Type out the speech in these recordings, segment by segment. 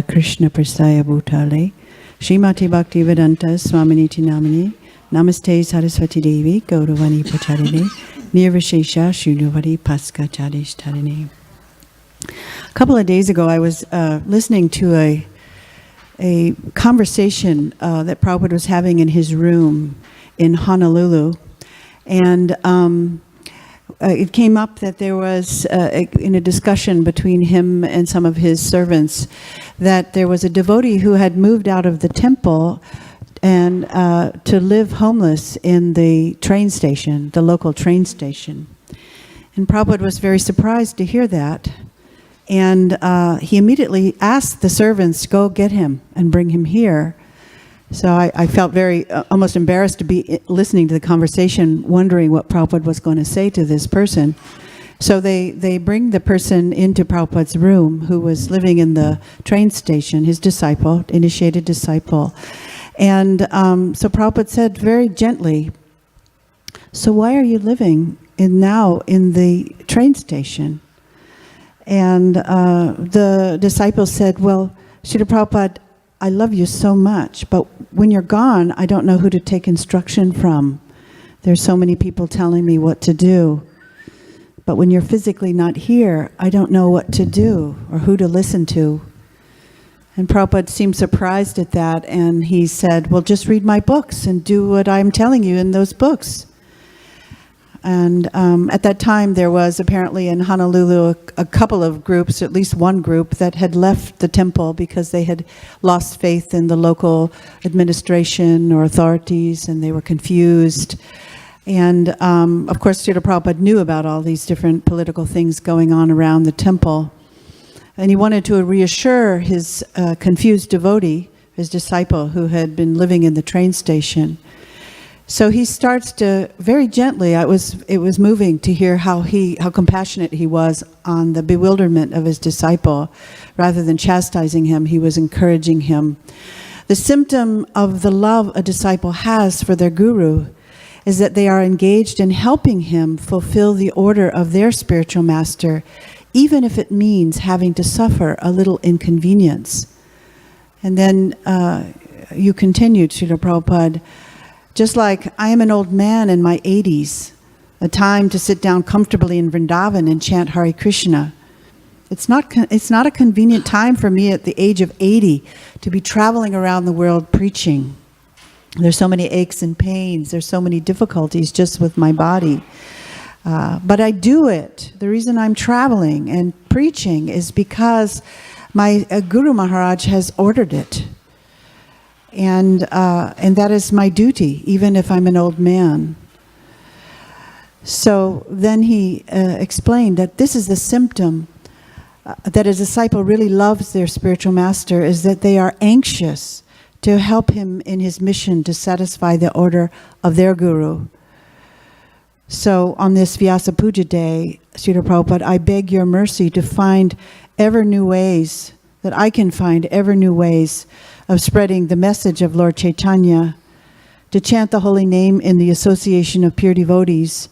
Krishna Prasaya Bhutale, Srimati Bhaktivedanta Swaminiti Namini, Namaste Saraswati Devi, Gauravani Pacharine, Nirvishesha Shunyavadi Paskachadish Tarini. A couple of days ago, I was listening to a conversation that Prabhupada was having in his room in Honolulu, and it came up that there was, in a discussion between him and some of his servants, that there was a devotee who had moved out of the temple and to live homeless in the train station, the local train station. And Prabhupada was very surprised to hear that. And he immediately asked the servants to go get him and bring him here. So I felt very, almost embarrassed to be listening to the conversation, wondering what Prabhupada was going to say to this person. So they bring the person into Prabhupada's room, who was living in the train station, his disciple, initiated disciple. And so Prabhupada said very gently, "So why are you living now in the train station?" And the disciple said, "Well, Srila Prabhupada, I love you so much, but when you're gone, I don't know who to take instruction from. There's so many people telling me what to do. But when you're physically not here, I don't know what to do or who to listen to." And Prabhupada seemed surprised at that, and he said, "Well, just read my books and do what I'm telling you in those books." And at that time, there was apparently in Honolulu a couple of groups, at least one group, that had left the temple because they had lost faith in the local administration or authorities, and they were confused. And of course, Srila Prabhupada knew about all these different political things going on around the temple. And he wanted to reassure his confused devotee, his disciple, who had been living in the train station. So he starts to, very gently, it was moving to hear how compassionate he was on the bewilderment of his disciple. Rather than chastising him, he was encouraging him. The symptom of the love a disciple has for their guru is that they are engaged in helping him fulfill the order of their spiritual master, even if it means having to suffer a little inconvenience. And then you continued, Srila Prabhupada, "Just like I am an old man in my 80s, a time to sit down comfortably in Vrindavan and chant Hare Krishna. It's not a convenient time for me at the age of 80 to be traveling around the world preaching. There's so many aches and pains, there's so many difficulties just with my body. But I do it. The reason I'm traveling and preaching is because my Guru Maharaj has ordered it. And that is my duty, even if I'm an old man." So then he explained that this is the symptom that a disciple really loves their spiritual master, is that they are anxious to help him in his mission to satisfy the order of their guru. So on this Vyasa-Puja day, Srila Prabhupada, I beg your mercy to find ever new ways, that I can find ever new ways of spreading the message of Lord Chaitanya, to chant the holy name in the association of pure devotees,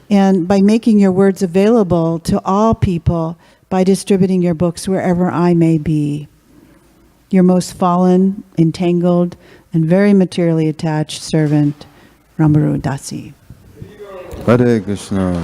and by making your words available to all people by distributing your books wherever I may be. Your most fallen, entangled, and very materially attached servant, Rambhoru Dasi. Hare Krishna.